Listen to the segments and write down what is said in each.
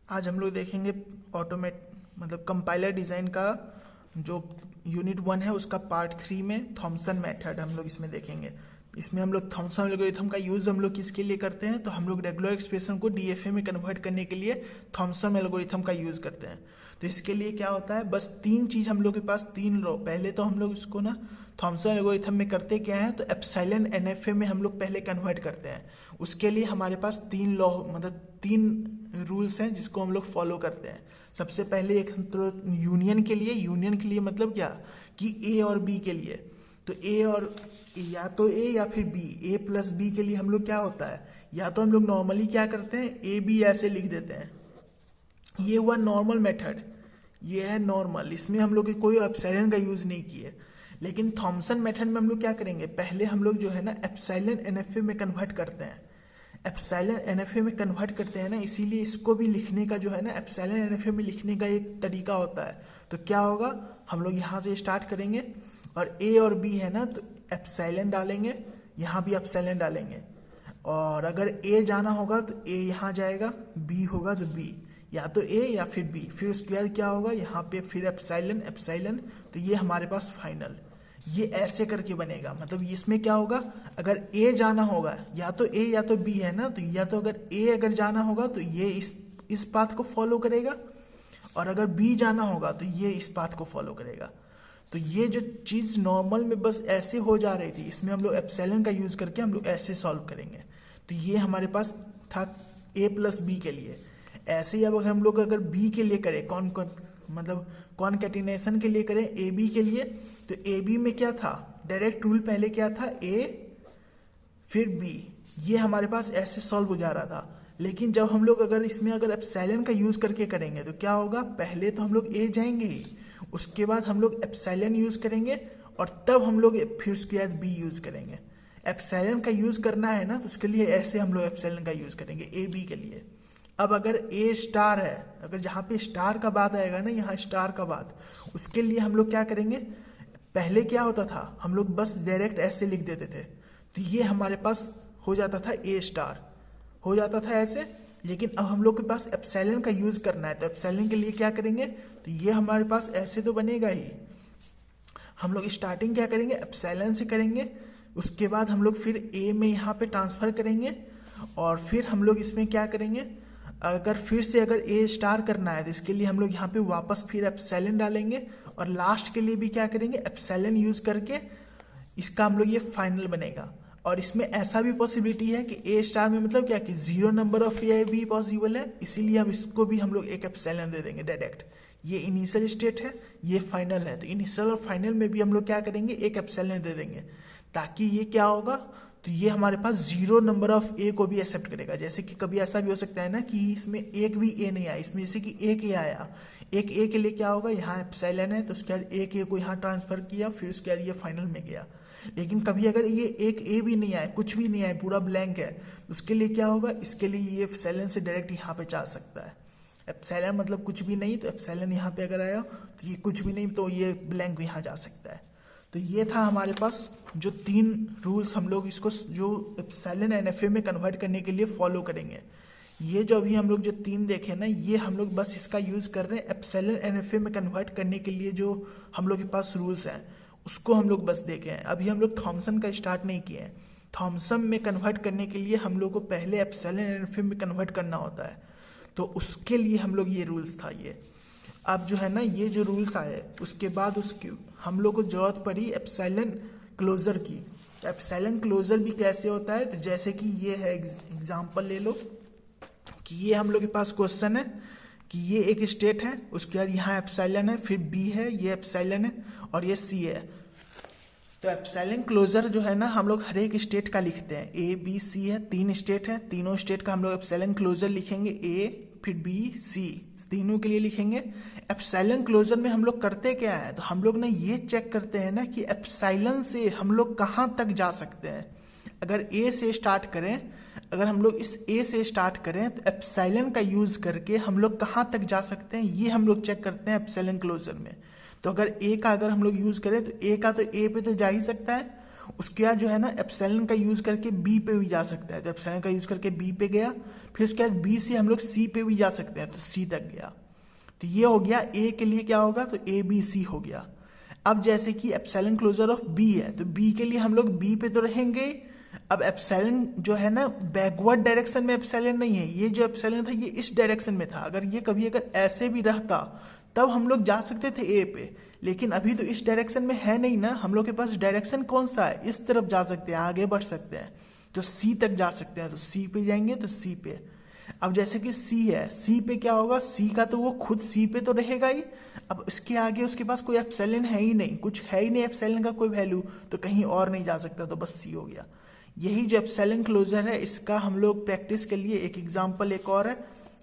आज हम लोग देखेंगे ऑटोमेट मतलब कंपाइलर डिज़ाइन का जो यूनिट 1 है उसका पार्ट 3 में थॉमसन मेथड हम लोग इसमें देखेंगे। इसमें हम लोग थॉमसन एल्गोरिथम का यूज़ हम लोग किसके लिए करते हैं, तो हम लोग रेगुलर एक्सप्रेशन को डीएफए में कन्वर्ट करने के लिए थॉमसन एल्गोरिथम का यूज़ करते हैं। तो इसके लिए क्या होता है, बस तीन चीज़ हम लोग के पास, तीन लॉ। पहले तो हम लोग इसको ना थॉमसन एल्गोरिथम में करते क्या है, तो एप्सिलॉन एनएफए में हम लोग पहले कन्वर्ट करते हैं। उसके लिए हमारे पास तीन लॉ मतलब तीन रूल्स हैं जिसको हम लोग फॉलो करते हैं। सबसे पहले एक तो यूनियन के लिए मतलब क्या कि ए और बी के लिए, तो ए और या तो ए या फिर बी, ए प्लस बी के लिए हम लोग क्या होता है, या तो हम लोग नॉर्मली क्या करते हैं ए बी ऐसे लिख देते हैं। ये हुआ नॉर्मल मेथड, ये है नॉर्मल, इसमें हम लोग कोई एप्सिलॉन का यूज नहीं किए। लेकिन थॉमसन मेथड में हम लोग क्या करेंगे, पहले हम लोग जो है ना एप्सिलॉन एनएफए में कन्वर्ट करते हैं। एप्सिलॉन एनएफए में कन्वर्ट करते हैं ना, इसीलिए इसको भी लिखने का जो है ना एप्सिलॉन एनएफए में लिखने का एक तरीका होता है। तो क्या होगा, हम लोग यहाँ से स्टार्ट करेंगे और ए और बी है ना, तो एप्सिलॉन डालेंगे, यहाँ भी एप्सिलॉन डालेंगे। और अगर ए जाना होगा तो ए यहाँ जाएगा, बी होगा तो बी, या तो ए या फिर बी। फिर उसके बाद क्या होगा, यहाँ पे फिर एप्सिलॉन एप्सिलॉन, तो ये हमारे पास फाइनल, ये ऐसे करके बनेगा। मतलब इसमें क्या होगा, अगर ए जाना होगा या तो ए या तो बी है ना, तो या तो अगर ए अगर जाना होगा तो ये इस पाथ को फॉलो करेगा, और अगर बी जाना होगा तो ये इस पाथ को फॉलो करेगा। तो ये जो चीज़ नॉर्मल में बस ऐसे हो जा रही थी, इसमें हम लोग एप्सिलॉन का यूज करके हम लोग ऐसे सॉल्व करेंगे। तो ये हमारे पास था ए प्लस बी के लिए। ऐसे ही अब अगर हम लोग अगर बी के लिए करें, मतलब कॉनकैटिनेशन के लिए करें ए बी के लिए, तो ए बी में क्या था, डायरेक्ट रूल पहले क्या था, ए फिर बी, ये हमारे पास ऐसे सॉल्व हो जा रहा था। लेकिन जब हम लोग अगर इसमें अगर एप्सिलॉन का यूज करके करेंगे तो क्या होगा, पहले तो हम लोग ए जाएंगे ही, उसके बाद हम लोग एप्सिलॉन यूज करेंगे, और तब हम लोग फिर उसके बाद बी यूज करेंगे। एप्सिलॉन का यूज करना है ना, तो उसके लिए ऐसे हम लोग एप्सिलॉन का यूज करेंगे ए बी के लिए। अब अगर ए स्टार है, अगर जहाँ पे स्टार का बात आएगा ना, यहाँ स्टार का बात, उसके लिए हम लोग क्या करेंगे, पहले क्या होता था, हम लोग बस डायरेक्ट ऐसे लिख देते थे, तो ये हमारे पास हो जाता था ए स्टार, हो जाता था ऐसे। लेकिन अब हम लोग के पास एप्सिलॉन का यूज करना है, तो एप्सिलॉन के लिए क्या करेंगे, तो ये हमारे पास ऐसे तो बनेगा ही। हम लोग स्टार्टिंग क्या करेंगे, एप्सिलॉन से करेंगे, उसके बाद हम लोग फिर ए में यहाँ पे ट्रांसफर करेंगे, और फिर हम लोग इसमें क्या करेंगे, अगर फिर से अगर ए स्टार करना है तो इसके लिए हम लोग यहाँ पे वापस फिर एप्सिलॉन डालेंगे, और लास्ट के लिए भी क्या करेंगे, एप्सिलॉन यूज करके इसका हम लोग ये फाइनल बनेगा। और इसमें ऐसा भी पॉसिबिलिटी है कि ए स्टार में मतलब क्या कि 0 नंबर ऑफ ए भी पॉसिबल है, इसीलिए हम इसको भी हम लोग एक एप्सिलॉन दे देंगे डायरेक्ट। ये इनिशियल स्टेट है, ये फाइनल है, तो इनिशियल और फाइनल में भी हम लोग क्या करेंगे, एक एप्सिलॉन दे देंगे, ताकि ये क्या होगा, तो ये हमारे पास 0 नंबर ऑफ ए को भी एक्सेप्ट करेगा। जैसे कि कभी ऐसा भी हो सकता है ना कि इसमें एक भी ए नहीं आया, इसमें जैसे कि एक ए आया, एक ए के लिए क्या होगा, यहाँ एप्सिलॉन है, तो उसके बाद एक ए को यहाँ ट्रांसफर किया, फिर उसके बाद ये फाइनल में गया। लेकिन कभी अगर ये एक ए भी नहीं आए, कुछ भी नहीं आए, पूरा ब्लैंक है, उसके लिए क्या होगा, इसके लिए ये एप्सिलॉन से डायरेक्ट यहाँ पे जा सकता है। एप्सिलॉन मतलब कुछ भी नहीं, तो एप्सिलॉन यहाँ पे अगर आया तो ये कुछ भी नहीं, तो ये ब्लैंक यहाँ जा सकता है। तो ये था हमारे पास जो तीन रूल्स, हम लोग इसको जो एप्सिलॉन एनएफए में कन्वर्ट करने के लिए फॉलो करेंगे। ये जो अभी हम लोग जो तीन देखे ना, ये हम लोग बस इसका यूज कर रहे हैं एप्सिलॉन एनएफए में कन्वर्ट करने के लिए। जो हम लोग के पास रूल्स हैं उसको हम लोग बस देखे हैं। अभी हम लोग थॉमसन का स्टार्ट नहीं किए हैं। थॉमसन में कन्वर्ट करने के लिए हम लोग को पहले एप्सिलॉन एनएफए में कन्वर्ट करना होता है, तो उसके लिए हम लोग ये रूल्स था। ये अब जो है ना, ये जो रूल्स आए उसके बाद उसके हम लोग को जरूरत पड़ी एप्सिलॉन क्लोजर की। तो एप्सिलॉन क्लोजर भी कैसे होता है, तो जैसे कि ये है एग्जांपल ले लो कि ये हम लोग के पास क्वेश्चन है कि ये एक स्टेट है, उसके बाद यहाँ एप्सिलॉन है, फिर बी है, ये एप्सिलॉन है, और ये सी है। तो एप्सिलॉन क्लोजर जो है ना, हम लोग हर एक स्टेट का लिखते हैं, ए बी सी है, तीन स्टेट है, तीनों स्टेट का हम लोग एप्सिलॉन क्लोजर लिखेंगे, ए फिर बी सी, तीनों के लिए लिखेंगे। एप्सिलॉन क्लोजर में हम लोग करते क्या है, तो हम लोग ना ये चेक करते हैं ना कि एप्सिलॉन से हम लोग कहाँ तक जा सकते हैं। अगर ए से स्टार्ट करें, अगर हम लोग इस ए से स्टार्ट करें, तो एप्सिलॉन का यूज करके हम लोग कहाँ तक जा सकते हैं, ये हम लोग चेक करते हैं एप्सिलॉन क्लोजर में। तो अगर ए का अगर हम लोग यूज करें, तो ए का तो ए पे तो जा ही सकता है, उसके बाद जो है ना एप्सिलॉन का यूज करके बी पे भी जा सकता है, तो एप्सिलॉन का यूज करके बी पे गया, फिर उसके बाद बी से हम लोग सी पे भी जा सकते हैं, तो सी तक गया। तो ये हो गया ए के लिए क्या होगा, तो ए बी सी हो गया। अब जैसे कि एप्सिलॉन क्लोजर ऑफ बी है, तो बी के लिए हम लोग बी पे तो रहेंगे। अब एप्सिलॉन जो है ना बैकवर्ड डायरेक्शन में एप्सिलॉन नहीं है, ये जो एप्सिलॉन था ये इस डायरेक्शन में था। अगर ये कभी अगर ऐसे भी रहता तब हम लोग जा सकते थे ए पे, लेकिन अभी तो इस डायरेक्शन में है नहीं ना, हम लोग के पास डायरेक्शन कौन सा है, इस तरफ जा सकते हैं, आगे बढ़ सकते हैं, तो सी तक जा सकते हैं, तो सी पे जाएंगे, तो सी पे। अब जैसे कि सी है, सी पे क्या होगा, सी का तो वो खुद सी पे तो रहेगा ही। अब इसके आगे उसके पास कोई एप्सिलॉन है ही नहीं, कुछ है ही नहीं एप्सिलॉन का कोई वैल्यू, तो कहीं और नहीं जा सकता, तो बस सी हो गया। यही जो एप्सिलॉन क्लोजर है इसका हम लोग प्रैक्टिस के लिए एक एग्जांपल एक और है,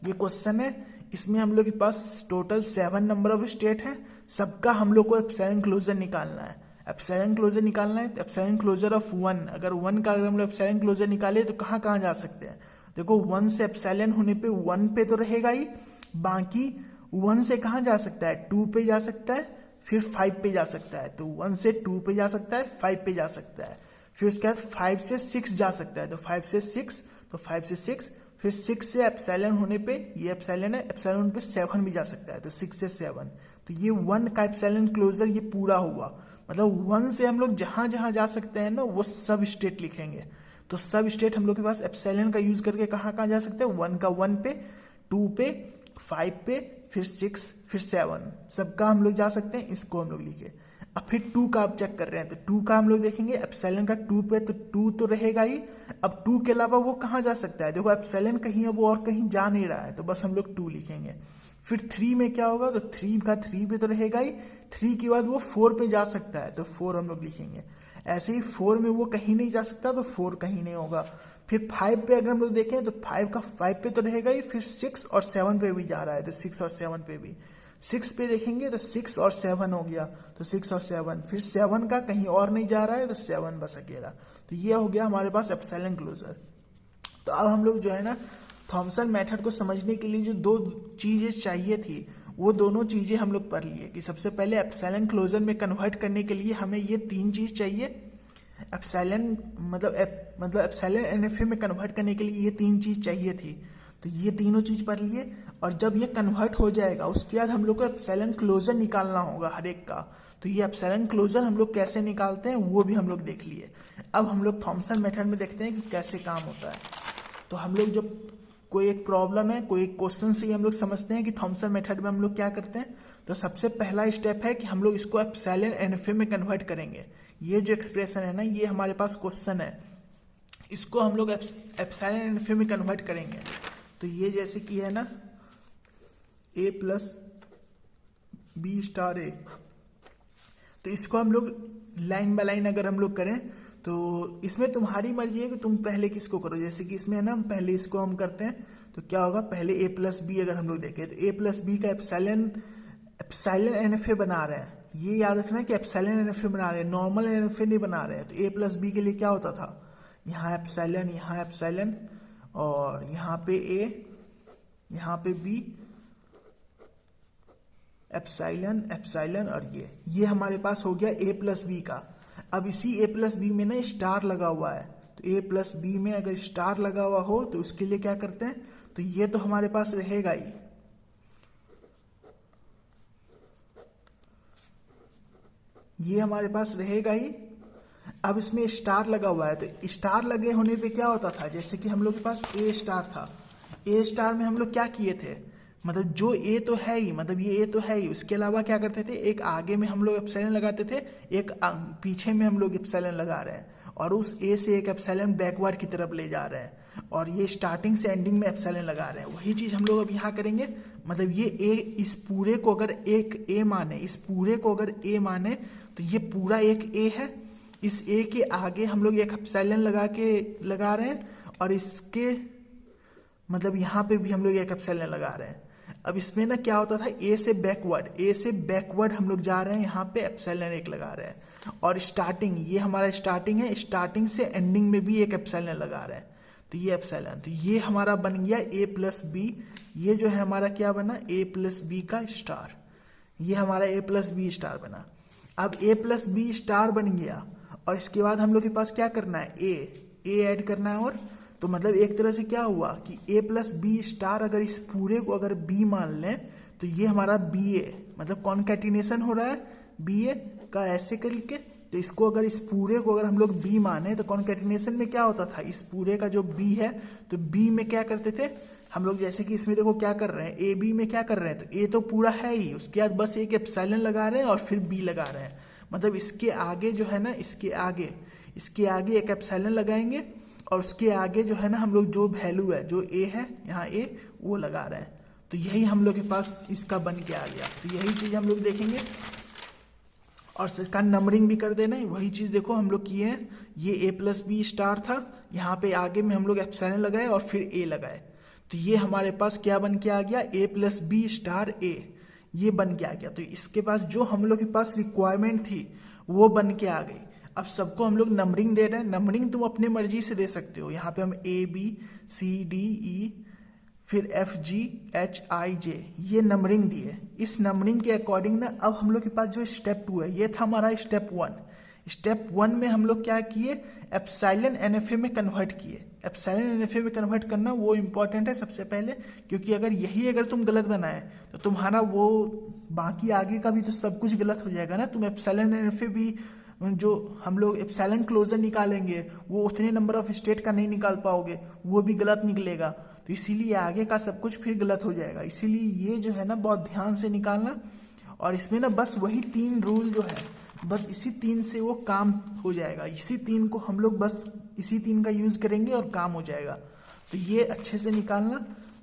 ये क्वेश्चन है, इसमें हम लोग के पास टोटल 7 नंबर ऑफ स्टेट है, सबका हम लोग को एप्सिलॉन क्लोजर निकालना है। एप्सिलॉन क्लोजर निकालना है तो एप्सिलॉन क्लोजर ऑफ 1, अगर 1 का अगर हम लोग एप्सिलॉन क्लोजर निकाले तो कहाँ कहाँ जा सकते हैं, देखो 1 से एप्सिलॉन होने पे 1 पे तो रहेगा ही, बाकी 1 से कहाँ जा सकता है, 2 पे जा सकता है, फिर 5 पे जा सकता है, तो 1 से 2 पे जा सकता है, 5 पे जा सकता है, फिर उसके बाद 5 से 6 जा सकता है, तो 5 से 6, तो 5 से 6, फिर 6 से एप्सिलॉन होने पे, ये एप्सिलॉन है, एप्सिलॉन पे 7 भी जा सकता है, तो 6 से 7, तो ये 1 का एप्सिलॉन क्लोजर ये पूरा हुआ। मतलब 1 से हम लोग जहां जहां जा सकते हैं ना वो सब स्टेट लिखेंगे, तो सब स्टेट हम लोग के पास एप्सिलॉन का यूज करके कहाँ कहाँ जा सकते हैं, 1 का 1 पे, 2 पे, 5 पे, फिर 6, फिर 7, सबका हम लोग जा सकते हैं, इसको हम लोग लिखे। अब फिर 2 का आप चेक कर रहे हैं, तो 2 का हम लोग देखेंगे, एप्सिलॉन का 2 पे, तो 2 तो रहेगा ही। अब 2 के अलावा वो कहाँ जा सकता है, देखो एप्सिलॉन कहीं है, वो और कहीं जा नहीं रहा है, तो बस हम लोग 2 लिखेंगे। फिर 3 में क्या होगा, तो 3 का 3 पे तो रहेगा ही, 3 के बाद वो 4 पे जा सकता है, तो 4 हम लोग लिखेंगे। ऐसे ही 4 में वो कहीं नहीं जा सकता, तो 4 कहीं नहीं होगा। फिर 5 पे अगर हम लोग देखें तो 5 का 5 पे तो रहेगा ही, फिर 6 और 7 पे भी जा रहा है, तो 6 और 7 पे भी। 6 पे देखेंगे तो 6 और 7 हो गया, तो 6 और 7, फिर 7 का कहीं और नहीं जा रहा है, तो 7 बस अकेला। तो ये हो गया हमारे पास एप्सिलॉन क्लोजर। तो अब हम लोग जो है ना थॉमसन मेथड को समझने के लिए जो 2 चीजें चाहिए थी, वो दोनों चीजें हम लोग पढ़ लिए कि सबसे पहले एप्सिलॉन क्लोजर में कन्वर्ट करने के लिए हमें ये 3 चीज चाहिए, एप्सिलॉन मतलब एप्सिलॉन एनएफए में कन्वर्ट करने के लिए ये 3 चीज चाहिए थी, तो ये तीनों चीज पढ़ लिए। और जब ये कन्वर्ट हो जाएगा उसके बाद हम लोग को एप्सिलॉन क्लोजर निकालना होगा हर एक का, तो ये एप्सिलॉन क्लोजर हम लोग कैसे निकालते हैं वो भी हम लोग देख लिए। अब हम लोग थॉमसन मेथड में देखते हैं कि कैसे काम होता है। तो हम लोग जब कोई एक प्रॉब्लम है, कोई एक क्वेश्चन से ही हम लोग समझते हैं कि थॉमसन मेथड में हम लोग क्या करते हैं, तो सबसे पहला स्टेप है कि हम लोग इसको एप्सिलॉन एनएफए में कन्वर्ट करेंगे। ये जो एक्सप्रेशन है ना, ये हमारे पास क्वेश्चन है, इसको हम लोग एप्सिलॉन एनएफए में कन्वर्ट करेंगे। तो ये जैसे कि है ना a प्लस बी स्टार ए, तो इसको हम लोग लाइन बाय लाइन अगर हम लोग करें तो इसमें तुम्हारी मर्जी है कि तुम पहले किसको करो। जैसे कि इसमें है ना पहले इसको हम करते हैं, तो क्या होगा, पहले a प्लस बी अगर हम लोग देखें तो a प्लस बी का एप्सिलॉन एनएफए बना रहे हैं, ये याद रखना है कि एप्सिलॉन एनएफए बना रहे हैं, नॉर्मल एनएफए नहीं बना रहे हैं। तो a प्लस बी के लिए क्या होता था, यहाँ एप्सिलॉन और यहाँ पे a, यहाँ पे b, एप्सिलॉन और ये हमारे पास हो गया a प्लस बी का। अब इसी a प्लस बी में ना स्टार लगा हुआ है, तो a प्लस बी में अगर स्टार लगा हुआ हो तो उसके लिए क्या करते हैं, तो ये तो हमारे पास रहेगा ही, ये हमारे पास रहेगा ही। अब इसमें स्टार लगा हुआ है, तो स्टार लगे होने पे क्या होता था, जैसे कि हम लोग के पास ए स्टार था, ए स्टार में हम लोग क्या किए थे, मतलब जो ए तो है ही, मतलब ये ए तो है ही, उसके अलावा क्या करते थे, एक आगे में हम लोग एप्सिलॉन लगाते थे, एक पीछे में हम लोग एप्सिलॉन लगा रहे हैं, और उस ए से एक एप्सिलॉन बैकवर्ड की तरफ ले जा रहे हैं, और ये स्टार्टिंग से एंडिंग में एप्सिलॉन लगा रहे हैं। वही चीज हम लोग अब यहाँ करेंगे। मतलब ये ए, इस पूरे को अगर एक ए माने, इस पूरे को अगर ए माने तो ये पूरा एक ए है, इस ए के आगे हम लोग एक एप्सिलॉन लगा रहे हैं, और इसके मतलब यहाँ पे भी हम लोग एक एप्सिलॉन लगा रहे हैं। अब इसमें ना क्या होता था, ए से बैकवर्ड हम लोग जा रहे हैं, यहाँ पे एप्सिलॉन एक लगा रहे हैं, और स्टार्टिंग, ये हमारा स्टार्टिंग है, स्टार्टिंग से एंडिंग में भी एक एप्सिलॉन लगा रहे हैं, तो ये एप्सिलॉन, तो ये हमारा बन गया a प्लस बी। ये जो है हमारा क्या बना, a प्लस बी का स्टार, ये हमारा a प्लस बी स्टार बना। अब a प्लस बी स्टार बन गया, और इसके बाद हम लोग के पास क्या करना है, ए ऐड करना है। और तो मतलब एक तरह से क्या हुआ कि ए प्लस बी स्टार, अगर इस पूरे को अगर बी मान लें तो ये हमारा बी ए, मतलब कॉन्कैटिनेशन हो रहा है बी ए का ऐसे करके। तो इसको अगर इस पूरे को अगर हम लोग बी माने तो कॉन्कैटिनेशन में क्या होता था, इस पूरे का जो बी है तो बी में क्या करते थे हम लोग, जैसे कि इसमें देखो क्या कर रहे हैं, ए बी में क्या कर रहे हैं, तो ए तो पूरा है ही, उसके बाद बस एक एप्सिलॉन लगा रहे हैं और फिर बी लगा रहे हैं। मतलब इसके आगे जो है ना, इसके आगे एक एप्सिलॉन लगाएंगे और उसके आगे जो है ना हम लोग जो वैल्यू है, जो ए है यहाँ ए, वो लगा रहे हैं। तो यही हम लोग के पास इसका बन के आ गया। तो यही चीज हम लोग देखेंगे और इसका नंबरिंग भी कर देना है। वही चीज देखो हम लोग किए हैं, ये ए प्लस बी स्टार था, यहाँ पे आगे में हम लोग एप्सिलॉन लगाए और फिर ए लगाए। तो ये हमारे पास क्या बन के आ गया, ए प्लस बी स्टार ए, ये बन के आ गया। तो इसके पास जो हम लोग के पास रिक्वायरमेंट थी वो बन के आ गई। अब सबको हम लोग नंबरिंग दे रहे हैं। नंबरिंग तुम अपने मर्जी से दे सकते हो। यहाँ पे हम ए बी सी डी ई फिर एफ जी एच आई जे, ये नंबरिंग दी है। इस नंबरिंग के अकॉर्डिंग ना अब हम लोग के पास जो स्टेप 2 है, ये था हमारा स्टेप 1। स्टेप 1 में हम लोग क्या किए, एप्सिलॉन एनएफए में कन्वर्ट किए। एप्सिलॉन एनएफए में कन्वर्ट करना वो इंपॉर्टेंट है सबसे पहले, क्योंकि अगर तुम गलत बनाए तो तुम्हारा वो बाकी आगे का भी तो सब कुछ गलत हो जाएगा ना। तुम एप्सिलॉन एनएफए भी, जो हम लोग एप्सिलॉन क्लोजर निकालेंगे वो उतने नंबर ऑफ स्टेट का नहीं निकाल पाओगे, वो भी गलत निकलेगा। तो इसीलिए आगे का सब कुछ फिर गलत हो जाएगा। इसीलिए ये जो है ना बहुत ध्यान से निकालना। और इसमें ना बस वही 3 रूल जो है, बस इसी 3 से वो काम हो जाएगा। इसी 3 को हम लोग बस इसी 3 का यूज करेंगे और काम हो जाएगा। तो ये अच्छे से निकालना।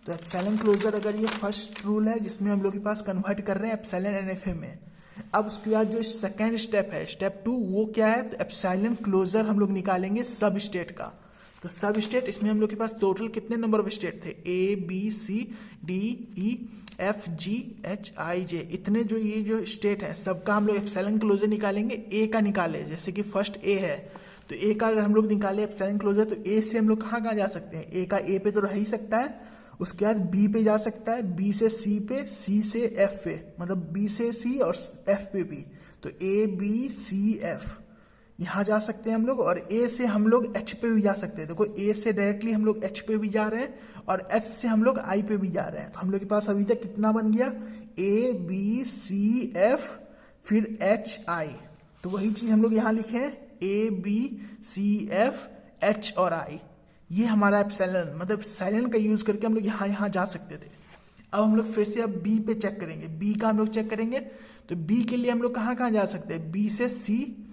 तो एप्सिलॉन क्लोजर अगर ये फर्स्ट रूल है जिसमें हम लोग के पास कन्वर्ट कर रहे हैं एप्सिलॉन एनएफए में। अब उसके बाद जो सेकेंड स्टेप है, स्टेप 2, वो क्या है, तो एप्सिलॉन क्लोजर हम लोग निकालेंगे सब स्टेट का। तो सब स्टेट, इसमें हम लोग के पास टोटल कितने नंबर ऑफ स्टेट थे, A B C D E F G H I J, इतने जो ये जो स्टेट है सबका हम लोग एप्सिलॉन क्लोजर निकालेंगे। ए का निकाले, जैसे कि फर्स्ट ए है तो ए का अगर हम लोग निकाले एप्सिलॉन क्लोजर, तो ए से हम लोग कहाँ जा सकते हैं, ए का ए पे तो रह ही सकता है, उसके बाद बी पे जा सकता है, बी से सी पे, सी से एफ पे, मतलब बी से सी और एफ पे भी। तो ए बी सी एफ यहाँ जा सकते हैं हम लोग, और ए से हम लोग एच पे भी जा सकते हैं। देखो ए से डायरेक्टली हम लोग एच पे भी जा रहे हैं और एच से हम लोग आई पे भी जा रहे हैं। तो हम लोग के पास अभी तक कितना बन गया, ए बी सी एफ फिर एच आई। तो वही चीज हम लोग यहाँ लिखे हैं, A B C F H और आई। ये हमारा एप्सिलॉन, मतलब एप्सिलॉन का यूज करके हम लोग यहाँ जा सकते थे। अब हम लोग फिर से अब बी पे चेक करेंगे, बी का हम लोग चेक करेंगे। तो बी के लिए हम लोग कहाँ जा सकते हैं, बी से सी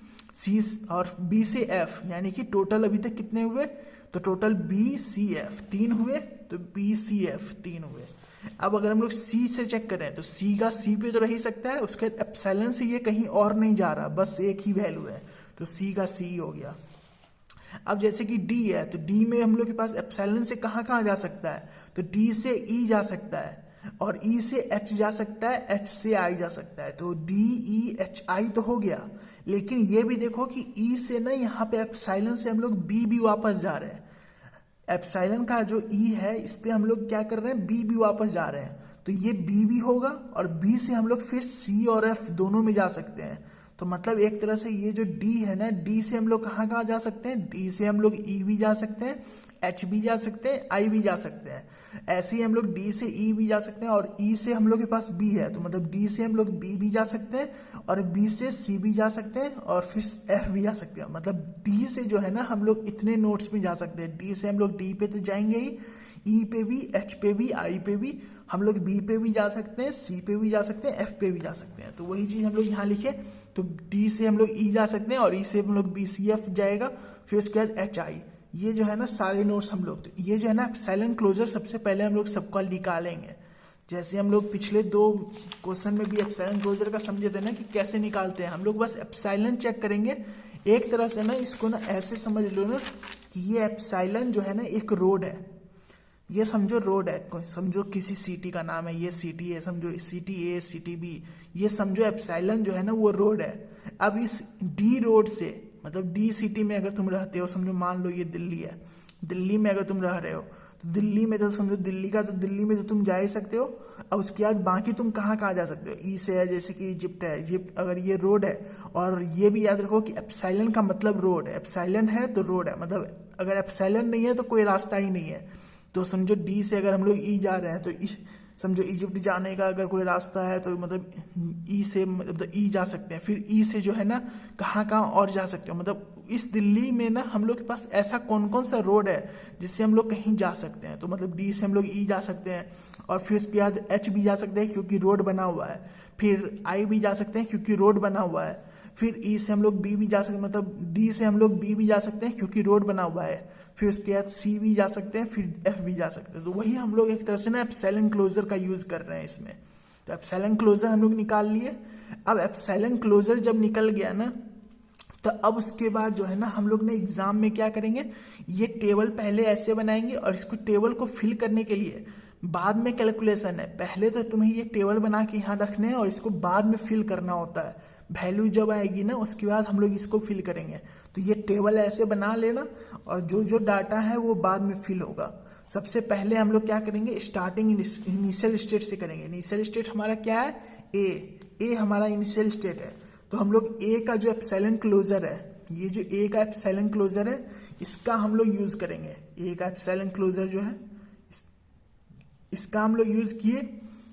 और बी से एफ, यानी कि टोटल अभी तक कितने हुए, तो टोटल बी सी एफ 3 हुए, तो बी सी एफ 3 हुए। अब अगर हम लोग सी से चेक करें तो सी का सी पे तो रह ही सकता है, उसके एप्सिलॉन से ये कहीं और नहीं जा रहा, बस एक ही वैल्यू है, तो सी का सी हो गया। अब जैसे कि डी है, तो डी में हम लोग के पास एप्सिलॉन से कहाँ जा सकता है, तो डी से ई जा सकता है, और ई से एच जा सकता है, एच से आई जा सकता है। तो डी ई एच आई तो हो गया, लेकिन ये भी देखो कि ई से ना यहाँ पे एप्सिलॉन से हम लोग बी भी वापस जा रहे हैं। एप्सिलॉन का जो ई है इस पे हम लोग क्या कर रहे हैं, बी भी वापस जा रहे हैं। तो ये बी भी होगा, और बी से हम लोग फिर सी और एफ दोनों में जा सकते हैं। तो मतलब एक तरह से ये जो डी है ना, डी से हम लोग कहाँ जा सकते हैं, डी से हम लोग ई भी जा सकते हैं, एच भी जा सकते हैं, आई भी जा सकते हैं। ऐसे ही हम लोग डी से ई भी जा सकते हैं, और ई से हम लोग के पास बी है, तो मतलब डी से हम लोग बी भी जा सकते हैं, और बी से सी भी जा सकते हैं, और फिर एफ भी जा सकते हैं। मतलब डी से जो है ना हम लोग इतने नोट्स में जा सकते हैं। डी से हम लोग डी पे तो जाएंगे ही, ई पे भी, एच पे भी, आई पे भी, हम लोग बी पे भी जा सकते हैं, सी पे भी जा सकते हैं, एफ पे भी जा सकते हैं। तो वही चीज हम लोग यहाँ लिखे। तो डी से हम लोग ई जा सकते हैं, और ई से हम लोग बी सी एफ जाएगा, फिर उसके बाद एच आई। ये जो है ना सारे नोट्स हम लोग, तो ये जो है ना एप्सिलॉन क्लोजर सबसे पहले हम लोग सबका निकालेंगे। जैसे हम लोग पिछले 2 क्वेश्चन में भी एप्सिलॉन क्लोजर का समझे थे ना कि कैसे निकालते हैं। हम लोग बस एप्सिलॉन चेक करेंगे। एक तरह से ना इसको ना ऐसे समझ लो ना कि ये एप्सिलॉन जो है ना एक रोड है, ये समझो रोड है, समझो किसी सिटी का नाम है, ये सिटी है, समझो सिटी ए सिटी बी, ये समझो एप्सिलॉन जो है ना वो रोड है। अब इस डी रोड से, मतलब डी सिटी में अगर तुम रहते हो, समझो मान लो ये दिल्ली है, दिल्ली में अगर तुम रह रहे हो, तो दिल्ली में तो समझो दिल्ली का, तो दिल्ली में तो तुम जा ही सकते हो। अब उसके बाद बाकी तुम कहाँ कहाँ जा सकते हो, ई से है, जैसे कि इजिप्ट है, इजिप्ट अगर ये रोड है, और ये भी याद रखो कि एप्सिलॉन का मतलब रोड है, एप्सिलॉन है तो रोड है, मतलब अगर एप्सिलॉन नहीं है तो कोई रास्ता ही नहीं है। तो समझो डी से अगर हम लोग ई जा रहे हैं तो समझो इजिप्ट जाने का अगर कोई रास्ता है तो मतलब ई से, मतलब ई जा सकते हैं। फिर ई से जो है ना कहाँ कहाँ और जा सकते हो, मतलब इस दिल्ली में ना हम लोग के पास ऐसा कौन कौन सा रोड है जिससे हम लोग कहीं जा सकते हैं। तो मतलब डी से हम लोग ई जा सकते हैं, और फिर उसके बाद एच भी जा सकते हैं क्योंकि रोड बना हुआ है, फिर आई भी जा सकते हैं क्योंकि रोड बना हुआ है, फिर ई से हम लोग बी भी जा सकते हैं, मतलब डी से हम लोग बी भी जा सकते हैं क्योंकि रोड बना हुआ है, फिर उसके बाद सी भी जा सकते हैं, फिर एफ भी जा सकते हैं। तो वही हम लोग एक तरह से ना एप्सिलॉन क्लोजर का यूज कर रहे हैं इसमें। तो एप्सिलॉन क्लोजर हम लोग निकाल लिए। अब एप्सिलॉन क्लोजर जब निकल गया ना, तो अब उसके बाद जो है ना हम लोग ने एग्जाम में क्या करेंगे, ये टेबल पहले ऐसे बनाएंगे, और इसको टेबल को फिल करने के लिए बाद में कैलकुलेशन है। पहले तो तुम्हें ये टेबल बना के यहाँ रखने हैं और इसको बाद में फिल करना होता है। वैल्यू जब आएगी ना उसके बाद हम लोग इसको फिल करेंगे। तो ये टेबल ऐसे बना लेना, और जो जो डाटा है वो बाद में फिल होगा। सबसे पहले हम लोग क्या करेंगे, स्टार्टिंग इनिशियल स्टेट से करेंगे। इनिशियल स्टेट हमारा क्या है, ए हमारा इनिशियल स्टेट है। तो हम लोग ए का जो एप्सिलॉन क्लोजर है, ये जो ए का एप्सिलॉन क्लोजर है इसका हम लोग यूज करेंगे। ए का एप्सिलॉन क्लोजर जो है इसका हम लोग यूज किए,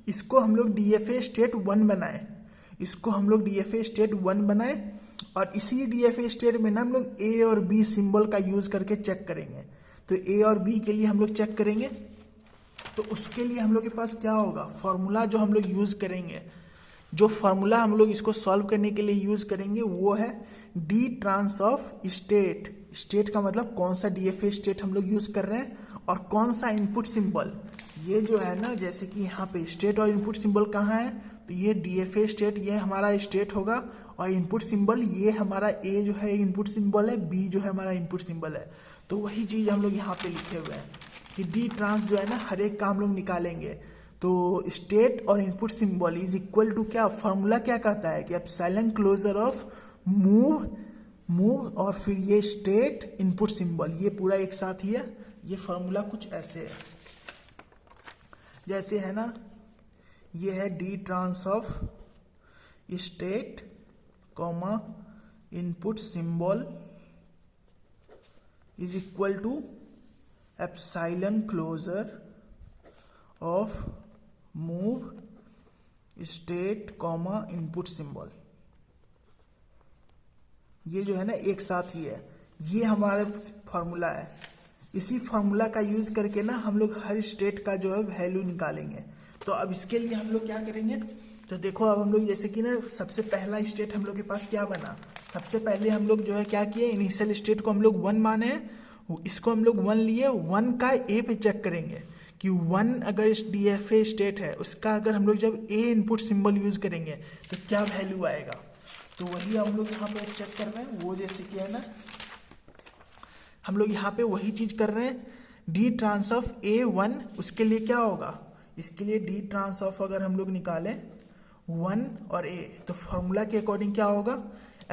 इसको हम लोग डीएफए स्टेट 1 बनाए, इसको हम लोग डीएफए स्टेट 1 बनाए, और इसी डीएफए स्टेट में ना हम लोग ए और बी सिंबल का यूज करके चेक करेंगे। तो ए और बी के लिए हम लोग चेक करेंगे, तो उसके लिए हम लोग के पास क्या होगा, फॉर्मूला जो हम लोग यूज करेंगे, जो फॉर्मूला हम लोग इसको सॉल्व करने के लिए यूज करेंगे वो है D trans of state. State का मतलब कौन सा डीएफए स्टेट हम लोग यूज कर रहे हैं और कौन सा इनपुट सिंबल। ये जो है ना, जैसे कि यहाँ पे स्टेट और इनपुट सिंबल कहाँ है, तो ये डीएफए स्टेट, ये हमारा स्टेट होगा, और इनपुट सिंबल ये हमारा ए जो है इनपुट सिंबल है, बी जो है हमारा इनपुट सिंबल है। तो वही चीज हम लोग यहाँ पे लिखे हुए हैं कि डी ट्रांस जो है ना हर एक का हम लोग निकालेंगे। तो स्टेट और input symbol is equal to क्या, फॉर्मूला क्या कहता है कि एप्सिलॉन क्लोजर ऑफ मूव और फिर ये स्टेट इनपुट सिंबल, ये पूरा एक साथ ही है। ये फॉर्मूला कुछ ऐसे है, जैसे है ना, ये है D trans of state comma input symbol is equal to epsilon closure of move state comma input symbol. ये जो है ना एक साथ ही है, ये हमारा फॉर्मूला है। इसी फॉर्मूला का यूज करके ना हम लोग हर स्टेट का जो है वैल्यू निकालेंगे। तो अब इसके लिए हम लोग क्या करेंगे, तो देखो अब हम लोग जैसे कि ना सबसे पहला स्टेट हम लोग के पास क्या बना, सबसे पहले हम लोग जो है क्या किए, इनिशियल स्टेट को हम लोग 1 माने हैं, इसको हम लोग 1 लिए, 1 का ए पे चेक करेंगे कि 1 अगर डीएफए स्टेट है उसका अगर हम लोग जब ए इनपुट सिंबल यूज करेंगे तो क्या वैल्यू आएगा। तो वही हम लोग यहाँ पे चेक कर रहे हैं, वो जैसे कि है ना हम लोग यहाँ पे वही चीज कर रहे हैं, डी ट्रांस ऑफ A1, उसके लिए क्या होगा, इसके लिए डी ट्रांस ऑफ अगर हम लोग निकालें 1 और A, तो फॉर्मूला के अकॉर्डिंग क्या होगा,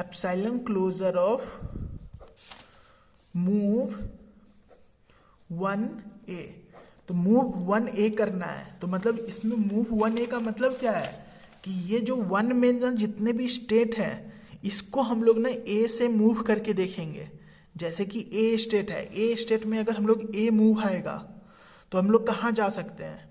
epsilon closure of move 1A। तो मूव 1A करना है, तो मतलब इसमें मूव 1A का मतलब क्या है कि ये जो 1 में जितने भी स्टेट हैं इसको हम लोग ना A से मूव करके देखेंगे। जैसे कि ए स्टेट है, ए स्टेट में अगर हम लोग ए मूव आएगा तो हम लोग कहाँ जा सकते हैं,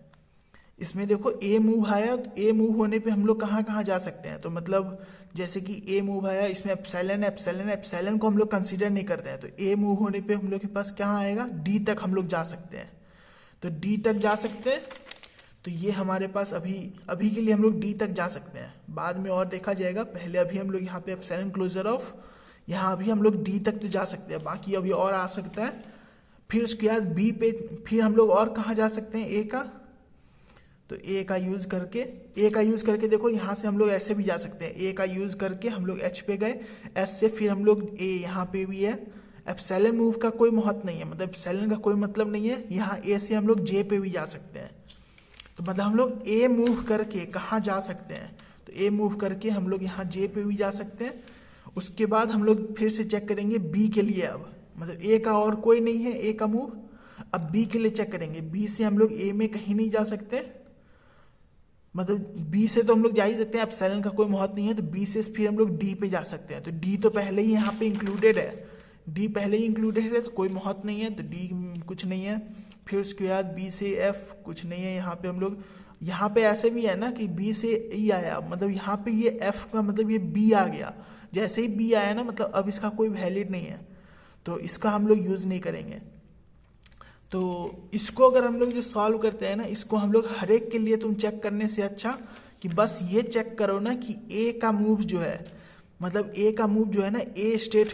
इसमें देखो ए मूव आया, तो ए मूव होने पे हम लोग कहाँ कहाँ जा सकते हैं। तो मतलब जैसे कि ए मूव आया, इसमें एप्सिलॉन को हम लोग कंसीडर नहीं करते हैं, तो ए मूव होने पे हम लोग के पास क्या आएगा, डी तक हम लोग जा सकते हैं। तो डी तक जा सकते हैं, तो ये हमारे पास अभी के लिए हम लोग डी तक जा सकते हैं, बाद में और देखा जाएगा। पहले अभी हम लोग यहाँ पे एप्सिलॉन क्लोजर ऑफ, यहाँ अभी हम लोग डी तक तो जा सकते हैं, बाकी अभी और आ सकता है। फिर उसके बाद बी पे फिर हम लोग और कहाँ जा सकते हैं, ए का, तो ए का यूज करके देखो यहाँ से हम लोग ऐसे भी जा सकते हैं, ए का यूज करके हम लोग एच पे गए, एच से फिर हम लोग ए, यहाँ पे भी है। एप्सिलॉन मूव का कोई महत्व नहीं है, मतलब एप्सिलॉन का कोई मतलब नहीं है। यहाँ ए से हम लोग जे पे भी जा सकते हैं, तो मतलब हम लोग ए मूव करके कहाँ जा सकते हैं, तो ए मूव करके हम लोग यहाँ जे पे भी जा सकते हैं। उसके बाद हम लोग फिर से चेक करेंगे बी के लिए, अब मतलब ए का और कोई नहीं है, ए का मूव। अब बी के लिए चेक करेंगे, बी से हम लोग ए में कहीं नहीं जा सकते, मतलब बी से तो हम लोग जा ही सकते हैं, एप्सिलॉन का कोई महत्व नहीं है, तो बी से फिर हम लोग डी पे जा सकते हैं, तो डी तो पहले ही यहाँ पे इंक्लूडेड है, डी पहले ही इंक्लूडेड है तो कोई महत्व नहीं है, तो डी कुछ नहीं है। फिर उसके बाद बी से एफ कुछ नहीं है, यहाँ पे हम लोग, यहाँ पे ऐसे भी है ना कि बी से ई आया, मतलब यहाँ पे ये एफ का मतलब ये बी आ गया, जैसे ही बी आया ना मतलब अब इसका कोई वैलिड नहीं है, तो इसका हम लोग यूज नहीं करेंगे। तो इसको अगर हम लोग जो सॉल्व करते हैं ना, इसको हम लोग हर एक के लिए तुम चेक करने से अच्छा कि बस ये चेक करो ना कि ए का मूव जो है, मतलब ए का मूव जो है ना ए स्टेट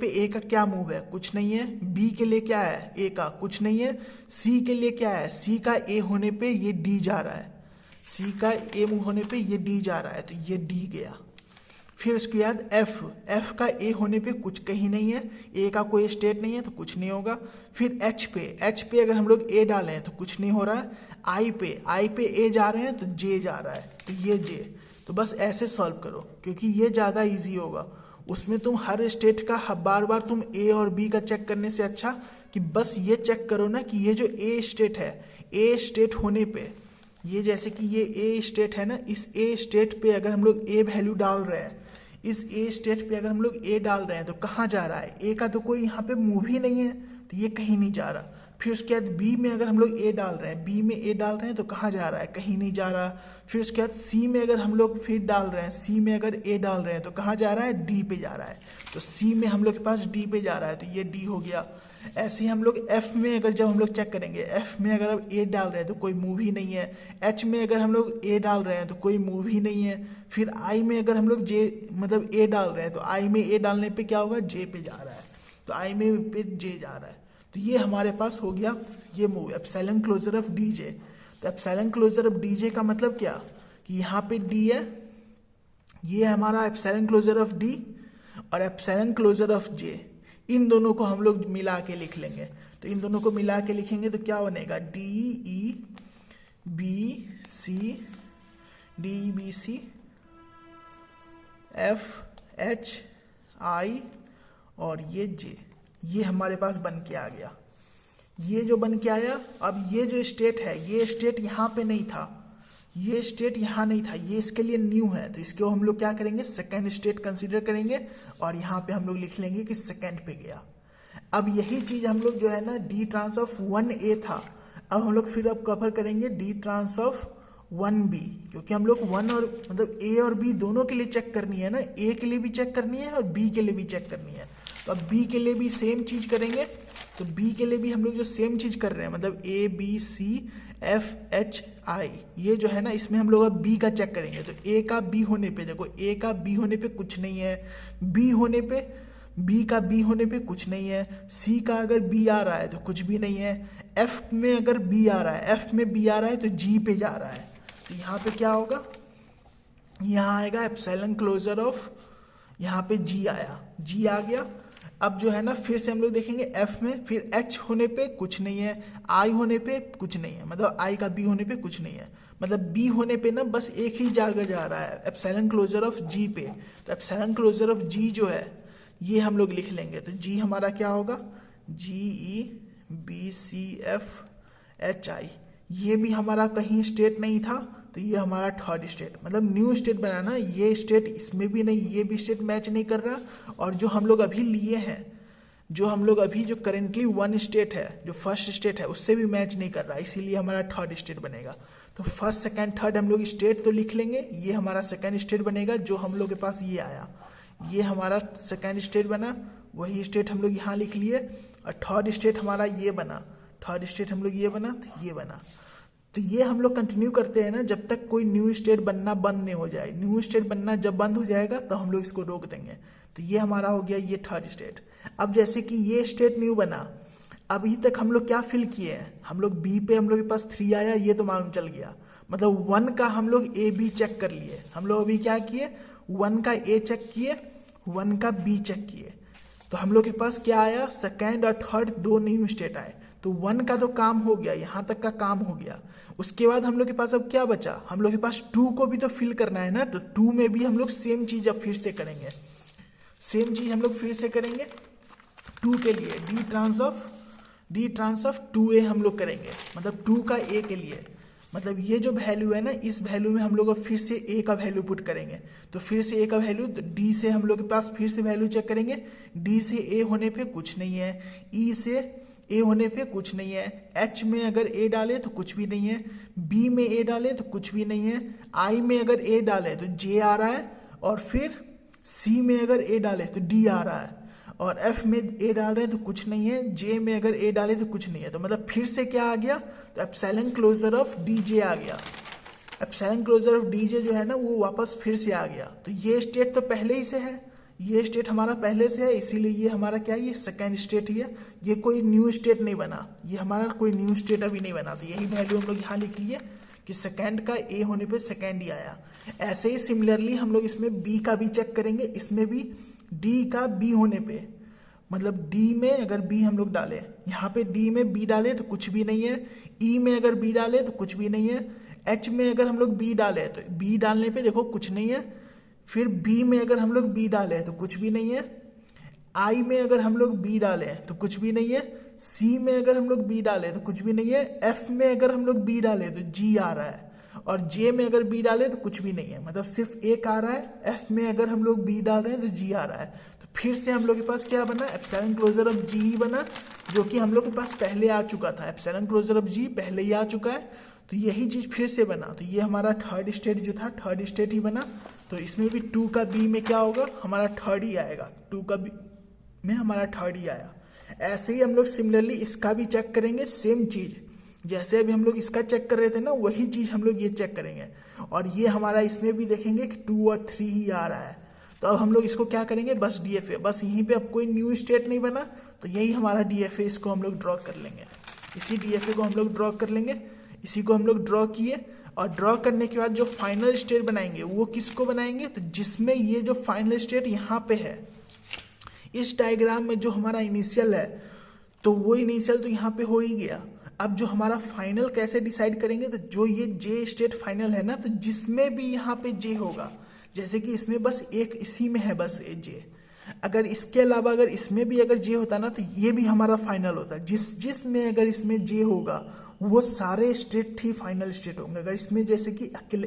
पे ए का क्या मूव है, कुछ नहीं है। बी के लिए क्या है, ए का कुछ नहीं है। सी के लिए क्या है, सी का ए होने पे ये डी जा रहा है, सी का ए मूव होने पे ये डी जा रहा है, तो ये डी गया। फिर उसके बाद एफ का ए होने पे कुछ कहीं नहीं है, ए का कोई स्टेट नहीं है तो कुछ नहीं होगा। फिर एच पे अगर हम लोग ए डालें तो कुछ नहीं हो रहा है। आई पे ए जा रहे हैं तो जे जा रहा है, तो ये जे। तो बस ऐसे सॉल्व करो क्योंकि ये ज़्यादा इजी होगा। उसमें तुम हर स्टेट का बार बार तुम ए और बी का चेक करने से अच्छा कि बस ये चेक करो ना कि ये जो ए स्टेट है, ए स्टेट होने पे, ये जैसे कि ये ए स्टेट है ना, इस ए स्टेट पे अगर हम लोग ए वैल्यू डाल रहे हैं, इस ए स्टेट पे अगर हम लोग ए डाल रहे हैं तो कहाँ जा रहा है, ए का तो कोई यहाँ पे मूव ही नहीं है, तो ये कहीं नहीं जा रहा। फिर उसके बाद बी में अगर हम लोग ए डाल रहे हैं, बी में ए डाल रहे हैं तो कहाँ जा रहा है, कहीं नहीं जा रहा। फिर उसके बाद सी में अगर हम लोग फिर डाल रहे हैं, सी में अगर ए डाल रहे हैं तो कहाँ जा रहा है, डी पे जा रहा है, तो सी में हम लोग के पास डी पे जा रहा है, तो ये डी हो गया। ऐसे ही हम लोग एफ में अगर जब हम लोग चेक करेंगे, एफ में अगर अब ए डाल रहे हैं तो कोई मूव ही नहीं है। एच में अगर हम लोग ए डाल रहे हैं तो कोई मूव ही नहीं है। फिर आई में अगर हम लोग जे मतलब ए डाल रहे हैं तो आई में ए डालने पे क्या होगा, जे पे जा रहा है, तो आई में पे जे जा रहा है। तो ये हमारे पास हो गया ये move epsilon closure of D J. तो epsilon closure of D J का मतलब क्या कि यहाँ पे डी है, ये है हमारा एप्सिलॉन क्लोजर ऑफ डी, और एप्सिलॉन क्लोजर ऑफ जे, इन दोनों को हम लोग मिला के लिख लेंगे। तो इन दोनों को मिला के लिखेंगे तो क्या बनेगा, D E B C F H I और ये जे, ये हमारे पास बन के आ गया। ये जो बन के आया, अब ये जो स्टेट है, ये स्टेट यहाँ पे नहीं था, ये स्टेट यहाँ नहीं था, ये इसके लिए न्यू है, तो इसको हम लोग क्या करेंगे, सेकेंड स्टेट कंसीडर करेंगे और यहाँ पे हम लोग लिख लेंगे कि सेकेंड पे गया। अब यही चीज हम लोग जो है ना डी ट्रांस ऑफ 1A था, अब हम लोग फिर अब कवर करेंगे डी ट्रांस ऑफ 1B, क्योंकि हम लोग 1 और मतलब ए और बी दोनों के लिए चेक करनी है ना, ए के लिए भी चेक करनी है और बी के लिए भी चेक करनी है। तो अब बी के लिए भी सेम चीज करेंगे, तो बी के लिए भी हम लोग जो सेम चीज कर रहे हैं, मतलब A B C F H I, ये जो है ना इसमें हम लोग अब बी का चेक करेंगे। तो ए का बी होने पे देखो, ए का बी होने पे कुछ नहीं है, बी होने पे बी का बी होने पे कुछ नहीं है, सी का अगर बी आ रहा है तो कुछ भी नहीं है, एफ में अगर बी आ रहा है, एफ में बी आ रहा है तो जी पे जा रहा है। तो यहाँ पे क्या होगा, यहाँ आएगा एप्सिलॉन क्लोजर ऑफ, यहाँ पे जी आया, जी आ गया। अब जो है ना फिर से हम लोग देखेंगे एफ में, फिर एच होने पे कुछ नहीं है, आई होने पे कुछ नहीं है, मतलब आई का बी होने पे कुछ नहीं है, मतलब बी होने पे ना बस एक ही जगह जा रहा है, एप्सिलॉन क्लोजर ऑफ जी पे। तो एप्सिलॉन क्लोजर ऑफ जी जो है ये हम लोग लिख लेंगे, तो जी हमारा क्या होगा, G E B C F H I, ये भी हमारा कहीं स्टेट नहीं था, तो ये हमारा थर्ड स्टेट, मतलब न्यू स्टेट बनाना, ये स्टेट इसमें भी नहीं, ये भी स्टेट मैच नहीं कर रहा, और जो हम लोग अभी लिए हैं, जो हम लोग अभी जो करेंटली 1 स्टेट है, जो फर्स्ट स्टेट है, उससे भी मैच नहीं कर रहा, इसीलिए हमारा थर्ड स्टेट बनेगा। तो फर्स्ट सेकंड थर्ड हम लोग स्टेट तो लिख लेंगे, ये हमारा सेकंड स्टेट बनेगा, जो हम लोग के पास ये आया, ये हमारा सेकंड स्टेट बना, वही स्टेट हम लोग यहाँ लिख लिए, और थर्ड स्टेट हमारा ये बना, थर्ड स्टेट हम लोग ये बना, तो ये बना। तो ये हम लोग कंटिन्यू करते हैं ना जब तक कोई न्यू स्टेट बनना बंद नहीं हो जाए, न्यू स्टेट बनना जब बंद हो जाएगा तो हम लोग इसको रोक देंगे। तो ये हमारा हो गया ये थर्ड स्टेट। अब जैसे कि ये स्टेट न्यू बना, अभी तक हम लोग क्या फिल किए हैं, हम लोग बी पे हम लोग के पास 3 आया, ये तो मालूम चल गया, मतलब 1 का हम लोग ए बी चेक कर लिए, हम लोग अभी क्या किए, 1 का ए चेक किए, 1 का बी चेक किए, तो हम लोग के पास क्या आया, सेकेंड और थर्ड 2 न्यू स्टेट आए। तो 1 का तो काम हो गया, यहाँ तक का काम हो गया। उसके बाद हम लोग के पास अब क्या बचा, हम लोग के पास 2 को भी तो फिल करना है ना, तो 2 में भी हम लोग सेम चीज अब फिर से करेंगे, सेम चीज हम लोग फिर से करेंगे 2 के लिए, D trans of D trans of 2a हम लोग करेंगे, मतलब 2 का a के लिए, मतलब ये जो वैल्यू है ना, इस वैल्यू में हम लोग फिर से a का वैल्यू पुट करेंगे। तो फिर से a का वैल्यू, तो d से हम लोग के पास फिर से वैल्यू चेक करेंगे, d से a होने पे कुछ नहीं है, e से a होने पे कुछ नहीं है, h में अगर a डाले तो कुछ भी नहीं है, b में a डाले तो कुछ भी नहीं है, i में अगर a डाले तो j आ रहा है, और फिर c में अगर a डाले तो d आ रहा है, और f में a डाल रहे हैं तो कुछ नहीं है, j में अगर a डाले तो कुछ नहीं है। तो मतलब फिर से क्या आ गया, तो एप्सिलॉन क्लोजर ऑफ dj आ गया। एप्सिलॉन क्लोजर ऑफ dj जो है ना वो वापस फिर से आ गया। तो ये स्टेट तो पहले ही से है, ये स्टेट हमारा पहले से है, इसीलिए ये हमारा क्या है, ये सेकेंड स्टेट ही है, ये कोई न्यू स्टेट नहीं बना, ये हमारा कोई न्यू स्टेट अभी नहीं बना। तो यही वैल्यू हम लोग यहाँ लिख लिए कि सेकेंड का a होने पे सेकेंड ही आया। ऐसे ही सिमिलरली हम लोग इसमें b का भी चेक करेंगे, इसमें भी d का b होने पे, मतलब d में अगर b हम लोग डाले, यहाँ पे d में b डाले तो कुछ भी नहीं है, e में अगर b डाले तो कुछ भी नहीं है, h में अगर हम लोग b डाले तो b डालने पे देखो कुछ नहीं है, फिर b में अगर हम लोग b डाले तो कुछ भी नहीं है, i में अगर हम लोग b डाले तो कुछ भी नहीं है, c में अगर हम लोग b डाले तो कुछ भी नहीं है, f में अगर हम लोग b डाले तो g आ रहा है, और j में अगर b डाले तो कुछ भी नहीं है, मतलब सिर्फ एक आ रहा है। f में अगर हम लोग b डाल रहे हैं तो g आ रहा है। तो फिर से हम लोग के पास क्या बना, एप्सिलॉन क्लोजर ऑफ g ही बना, जो कि हम लोग के पास पहले आ चुका था। एप्सिलॉन क्लोजर ऑफ g पहले ही आ चुका है, तो यही चीज फिर से बना। तो ये हमारा थर्ड स्टेट जो था, थर्ड स्टेट ही बना। तो इसमें भी 2 का b में क्या होगा, हमारा थर्ड ही आएगा, 2 का b में हमारा थर्ड ही आया। ऐसे ही हम लोग सिमिलरली इसका भी चेक करेंगे, सेम चीज जैसे अभी हम लोग इसका चेक कर रहे थे ना, वही चीज हम लोग ये चेक करेंगे, और ये हमारा इसमें भी देखेंगे कि 2 और 3 ही आ रहा है। तो अब हम लोग इसको क्या करेंगे, बस DFA, बस यहीं पे अब कोई न्यू स्टेट नहीं बना, तो यही हमारा DFA, इसको हम लोग ड्रॉ कर लेंगे, इसी DFA को हम लोग ड्रॉ कर लेंगे। इसी को हम लोग ड्रॉ किए, और ड्रॉ करने के बाद जो फाइनल स्टेट बनाएंगे वो किसको बनाएंगे, तो जिसमें ये जो फाइनल स्टेट यहाँ पे है इस डायग्राम में जो हमारा इनिशियल है, तो वो इनिशियल तो यहाँ पे हो ही गया। अब जो हमारा फाइनल कैसे डिसाइड करेंगे, तो जो ये जे स्टेट फाइनल है ना, तो जिसमें भी यहाँ पे जे होगा, जैसे कि इसमें बस एक इसी में है बस जे, अगर इसके अलावा अगर इसमें भी अगर जे होता ना, तो ये भी हमारा फाइनल होता। जिसमें अगर इसमें जे होगा वो सारे स्टेट ही फाइनल स्टेट होंगे। अगर इसमें जैसे कि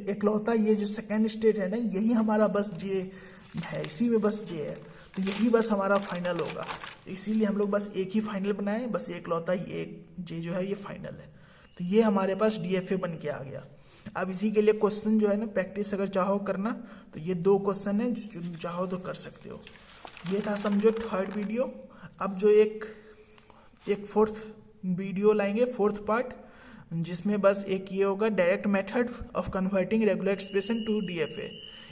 इकलौता ये जो सेकेंड स्टेट है ना, यही हमारा बस जे है, इसी में बस जे है, तो यही बस हमारा फाइनल होगा। तो इसीलिए हम लोग बस एक ही फाइनल बनाए, बस इकलौता ये जे जो है ये फाइनल है। तो ये हमारे पास DFA बन के आ गया। अब इसी के लिए क्वेश्चन जो है ना, प्रैक्टिस अगर चाहो करना तो ये 2 क्वेश्चन है, जो चाहो तो कर सकते हो। ये था समझो थर्ड वीडियो। अब जो एक फोर्थ वीडियो लाएंगे, फोर्थ पार्ट, जिसमें बस एक ये होगा direct method of converting regular expression to DFA।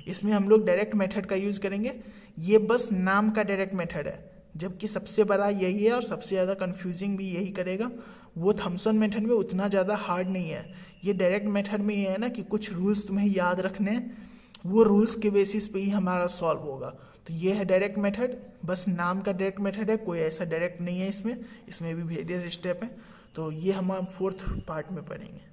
इसमें हम लोग डायरेक्ट मेथड का यूज करेंगे। ये बस नाम का डायरेक्ट मेथड है, जबकि सबसे बड़ा यही है और सबसे ज़्यादा कंफ्यूजिंग भी यही करेगा। वो थॉमसन मेथड में उतना ज़्यादा हार्ड नहीं है। ये डायरेक्ट मेथड में ये है ना कि कुछ रूल्स तुम्हें याद रखने हैं, वो रूल्स के बेसिस पे ही हमारा सॉल्व होगा। तो ये है डायरेक्ट मेथड, बस नाम का डायरेक्ट मेथड है, कोई ऐसा डायरेक्ट नहीं है इसमें भी वेरियस स्टेप है। तो ये हम फोर्थ पार्ट में पढ़ेंगे।